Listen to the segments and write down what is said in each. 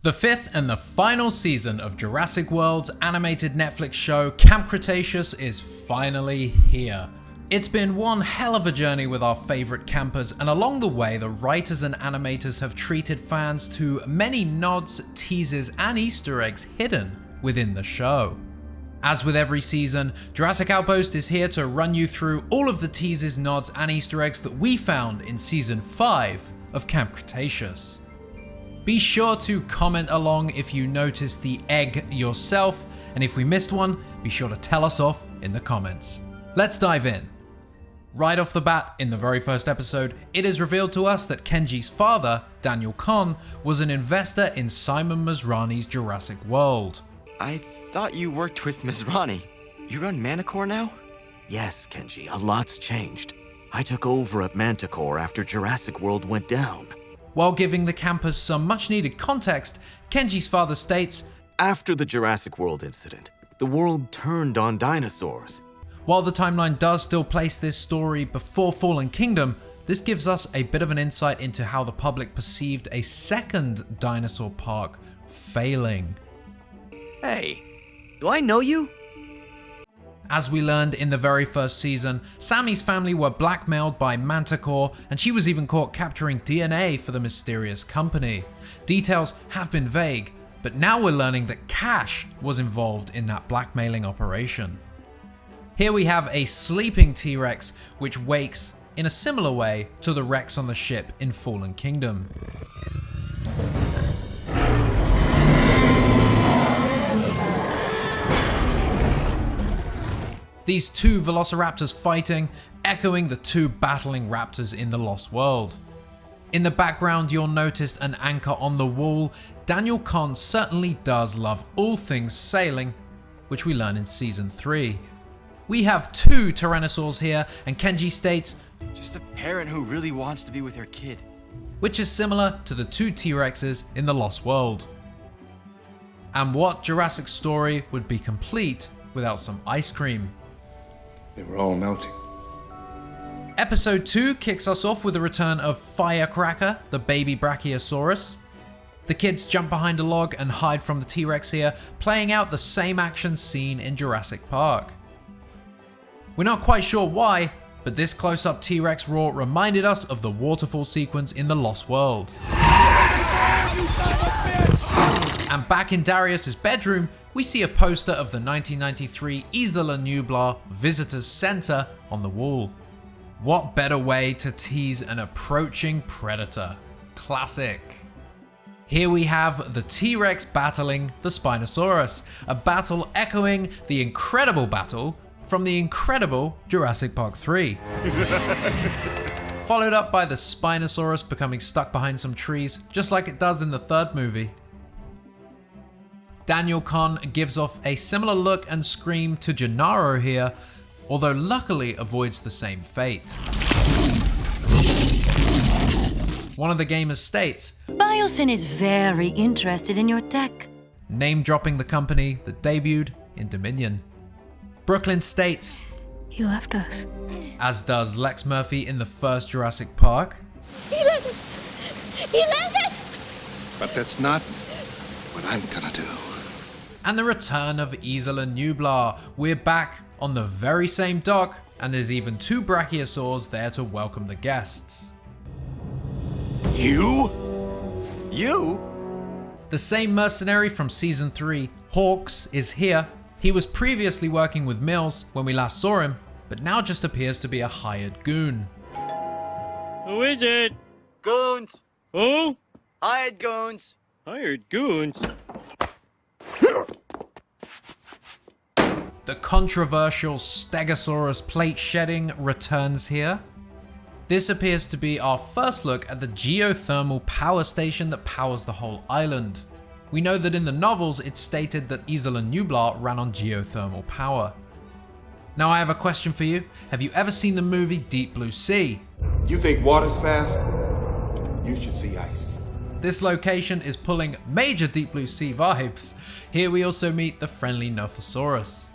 The fifth and the final season of Jurassic World's animated Netflix show Camp Cretaceous is finally here. It's been one hell of a journey with our favourite campers, and along the way the writers and animators have treated fans to many nods, teases and Easter eggs hidden within the show. As with every season, Jurassic Outpost is here to run you through all of the teases, nods and Easter eggs that we found in Season 5 of Camp Cretaceous. Be sure to comment along if you noticed the egg yourself, and if we missed one, be sure to tell us off in the comments. Let's dive in. Right off the bat, in the very first episode, it is revealed to us that Kenji's father, Daniel Kahn, was an investor in Simon Masrani's Jurassic World. I thought you worked with Masrani. You run Manticore now? Yes, Kenji, a lot's changed. I took over at Manticore after Jurassic World went down. While giving the campers some much needed context, Kenji's father states, after the Jurassic World incident, the world turned on dinosaurs. While the timeline does still place this story before Fallen Kingdom, this gives us a bit of an insight into how the public perceived a second dinosaur park failing. Hey, do I know you? As we learned in the very first season, Sammy's family were blackmailed by Manticore, and she was even caught capturing DNA for the mysterious company. Details have been vague, but now we're learning that cash was involved in that blackmailing operation. Here we have a sleeping T-Rex which wakes in a similar way to the Rex on the ship in Fallen Kingdom. These two velociraptors fighting, echoing the two battling raptors in the Lost World. In the background you'll notice an anchor on the wall. Daniel Kahn certainly does love all things sailing, which we learn in Season 3. We have two Tyrannosaurs here, and Kenji states, just a parent who really wants to be with her kid. Which is similar to the two T-Rexes in the Lost World. And what Jurassic story would be complete without some ice cream? They were all melting. Episode 2 kicks us off with the return of Firecracker, the baby Brachiosaurus. The kids jump behind a log and hide from the T-Rex here, playing out the same action seen in Jurassic Park. We're not quite sure why, but this close-up T-Rex roar reminded us of the waterfall sequence in the Lost World. And back in Darius's bedroom, we see a poster of the 1993 Isla Nublar Visitors Center on the wall. What better way to tease an approaching predator? Classic. Here we have the T-Rex battling the Spinosaurus, a battle echoing the incredible battle from the incredible Jurassic Park 3. Followed up by the Spinosaurus becoming stuck behind some trees, just like it does in the third movie. Daniel Kahn gives off a similar look and scream to Gennaro here, although luckily avoids the same fate. One of the gamers states, Biosyn is very interested in your tech. Name dropping the company that debuted in Dominion. Brooklyn states, He left us. as does Lex Murphy in the first Jurassic Park. He left us! He left us! But that's not what I'm gonna do. And the return of Isla Nublar. We're back on the very same dock, and there's even two brachiosaurs there to welcome the guests. You? The same mercenary from Season 3, Hawks, is here. He was previously working with Mills when we last saw him, but now just appears to be a hired goon. Who is it? Goons! Who? Hired goons! Hired goons? The controversial Stegosaurus plate shedding returns here. This appears to be our first look at the geothermal power station that powers the whole island. We know that in the novels it's stated that Isla Nublar ran on geothermal power. Now I have a question for you. Have you ever seen the movie Deep Blue Sea? You think water's fast? You should see ice. This location is pulling major Deep Blue Sea vibes. Here we also meet the friendly Nothosaurus.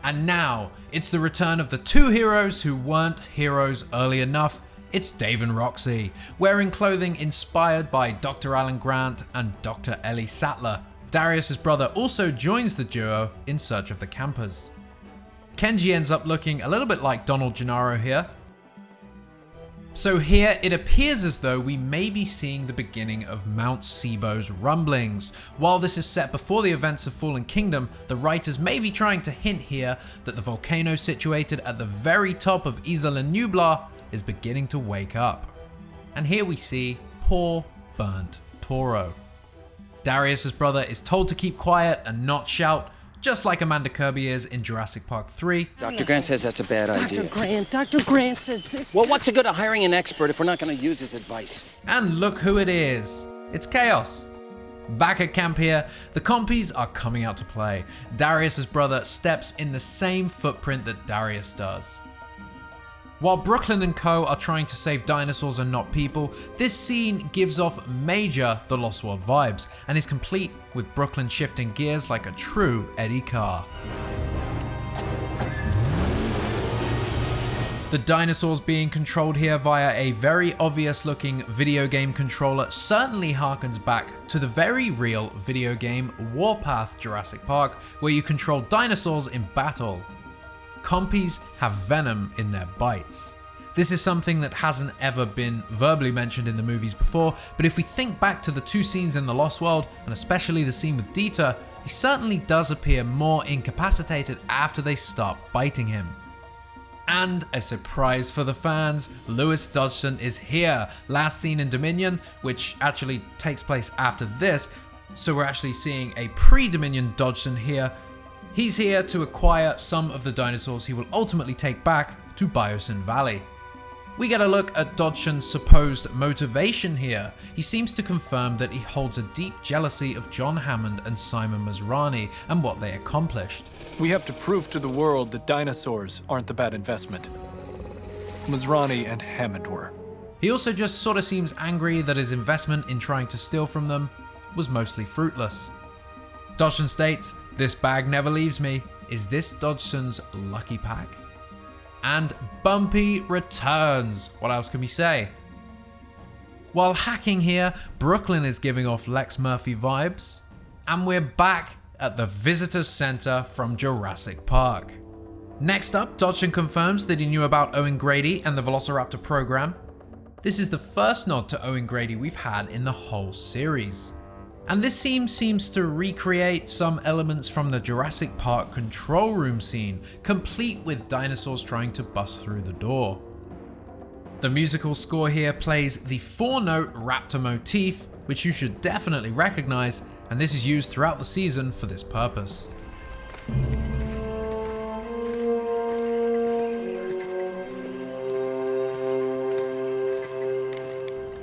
And now, it's the return of the two heroes who weren't heroes early enough It's Dave and Roxy, wearing clothing inspired by Dr. Alan Grant and Dr. Ellie Sattler. Darius' brother also joins the duo in search of the campers. Kenji ends up looking a little bit like Donald Gennaro here. So here it appears as though we may be seeing the beginning of Mount Sibo's rumblings. While this is set before the events of Fallen Kingdom, the writers may be trying to hint here that the volcano situated at the very top of Isla Nublar is beginning to wake up. And here we see poor, burnt Toro. Darius' brother is told to keep quiet and not shout, just like Amanda Kirby is in Jurassic Park 3. Dr. Grant says that's a bad idea. Dr. Grant says that. Well, what's the good of hiring an expert if we're not going to use his advice? And look who it is. It's Chaos. Back at camp here, the compies are coming out to play. Darius' brother steps in the same footprint that Darius does. While Brooklyn and co are trying to save dinosaurs and not people, this scene gives off major The Lost World vibes and is complete with Brooklyn shifting gears like a true Eddie Carr. The dinosaurs being controlled here via a very obvious looking video game controller certainly harkens back to the very real video game Warpath Jurassic Park, where you control dinosaurs in battle. Compies have venom in their bites. This is something that hasn't ever been verbally mentioned in the movies before, but if we think back to the two scenes in The Lost World, and especially the scene with Dieter, he certainly does appear more incapacitated after they stop biting him. And a surprise for the fans, Lewis Dodgson is here, last seen in Dominion, which actually takes place after this, so we're actually seeing a pre-Dominion Dodgson here. He's here to acquire some of the dinosaurs he will ultimately take back to Biosyn Valley. We get a look at Dodgson's supposed motivation here. He seems to confirm that he holds a deep jealousy of John Hammond and Simon Masrani and what they accomplished. We have to prove to the world that dinosaurs aren't the bad investment. Masrani and Hammond were. He also just sort of seems angry that his investment in trying to steal from them was mostly fruitless. Dodgson states, "This bag never leaves me. Is this Dodgson's lucky pack?" And Bumpy returns. What else can we say? While hacking here, Brooklyn is giving off Lex Murphy vibes. And we're back at the Visitor Center from Jurassic Park. Next up, Dodgson confirms that he knew about Owen Grady and the Velociraptor program. This is the first nod to Owen Grady we've had in the whole series. And this scene seems to recreate some elements from the Jurassic Park control room scene, complete with dinosaurs trying to bust through the door. The musical score here plays the 4-note raptor motif, which you should definitely recognize, and this is used throughout the season for this purpose.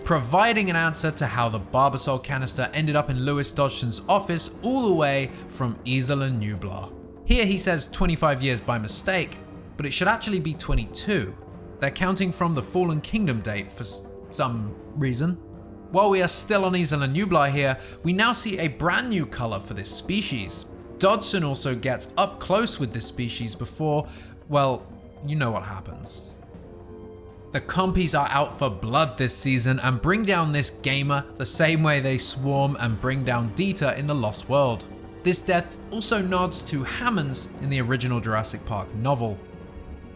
Providing an answer to how the Barbasol canister ended up in Lewis Dodgson's office all the way from Isla Nublar. Here he says 25 years by mistake, but it should actually be 22. They're counting from the Fallen Kingdom date for some reason. While we are still on Isla Nublar here, we now see a brand new color for this species. Dodgson also gets up close with this species before, well, you know what happens. The compies are out for blood this season and bring down this gamer the same way they swarm and bring down Dieter in The Lost World. This death also nods to Hammond's in the original Jurassic Park novel.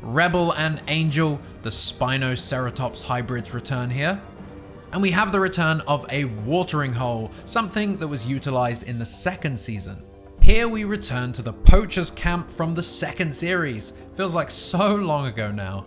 Rebel and Angel, the Spinoceratops hybrids, return here. And we have the return of a watering hole, something that was utilized in the second season. Here we return to the Poacher's Camp from the second series. Feels like so long ago now.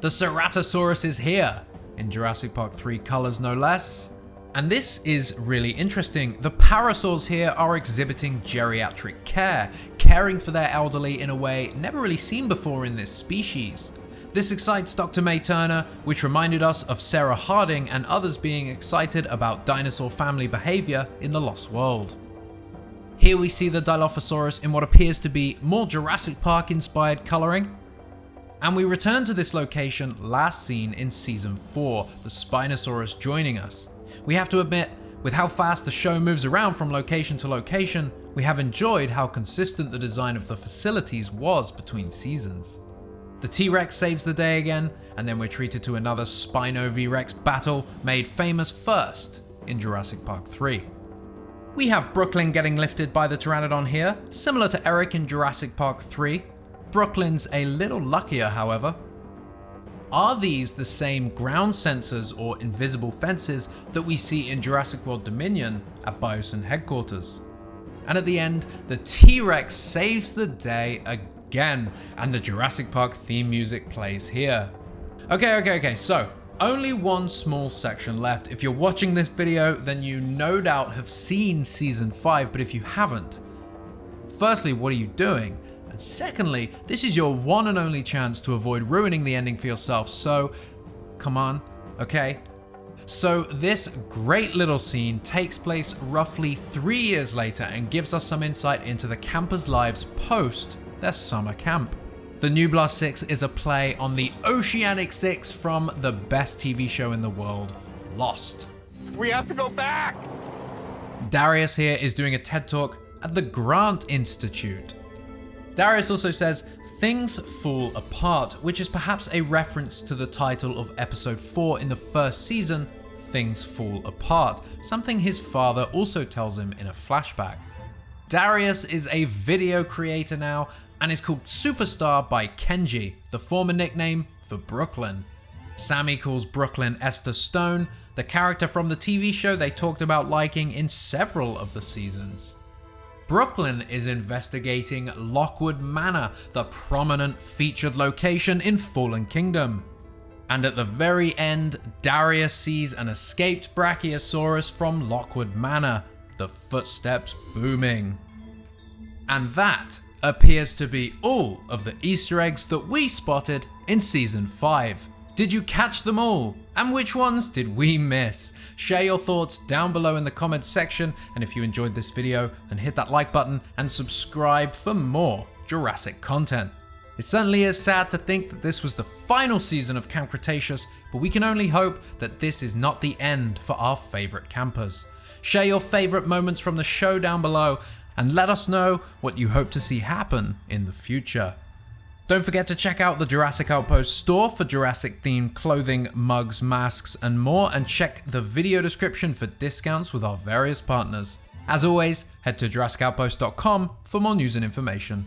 The Ceratosaurus is here, in Jurassic Park 3 colors no less. And this is really interesting. The parasaurs here are exhibiting geriatric care, caring for their elderly in a way never really seen before in this species. This excites Dr. May Turner, which reminded us of Sarah Harding and others being excited about dinosaur family behavior in The Lost World. Here we see the Dilophosaurus in what appears to be more Jurassic Park inspired coloring. And we return to this location last seen in Season 4, the Spinosaurus joining us. We have to admit, with how fast the show moves around from location to location, we have enjoyed how consistent the design of the facilities was between seasons. The T-Rex saves the day again, and then we're treated to another Spino V-Rex battle made famous first in Jurassic Park 3. We have Brooklyn getting lifted by the Pteranodon here, similar to Eric in Jurassic Park 3. Brooklyn's a little luckier, however. Are these the same ground sensors or invisible fences that we see in Jurassic World Dominion at Biosyn headquarters? And at the end, the T-Rex saves the day again, and the Jurassic Park theme music plays here. Okay, so only one small section left. If you're watching this video, then you no doubt have seen season 5, but if you haven't, firstly, what are you doing? And secondly, this is your one and only chance to avoid ruining the ending for yourself, so come on, okay? So this great little scene takes place roughly 3 years later and gives us some insight into the campers' lives post their summer camp. The Nublar 6 is a play on the Oceanic 6 from the best TV show in the world, Lost. We have to go back! Darius here is doing a TED Talk at the Grant Institute. Darius also says, "Things fall apart," which is perhaps a reference to the title of episode 4 in the first season, Things Fall Apart, something his father also tells him in a flashback. Darius is a video creator now and is called Superstar by Kenji, the former nickname for Brooklyn. Sammy calls Brooklyn Esther Stone, the character from the TV show they talked about liking in several of the seasons. Brooklyn is investigating Lockwood Manor, the prominent featured location in Fallen Kingdom. And at the very end, Darius sees an escaped Brachiosaurus from Lockwood Manor, the footsteps booming. And that appears to be all of the Easter eggs that we spotted in season 5. Did you catch them all? And which ones did we miss? Share your thoughts down below in the comments section, and if you enjoyed this video, then hit that like button and subscribe for more Jurassic content. It certainly is sad to think that this was the final season of Camp Cretaceous, but we can only hope that this is not the end for our favorite campers. Share your favorite moments from the show down below, and let us know what you hope to see happen in the future. Don't forget to check out the Jurassic Outpost store for Jurassic themed clothing, mugs, masks, and more, and check the video description for discounts with our various partners. As always, head to JurassicOutpost.com for more news and information.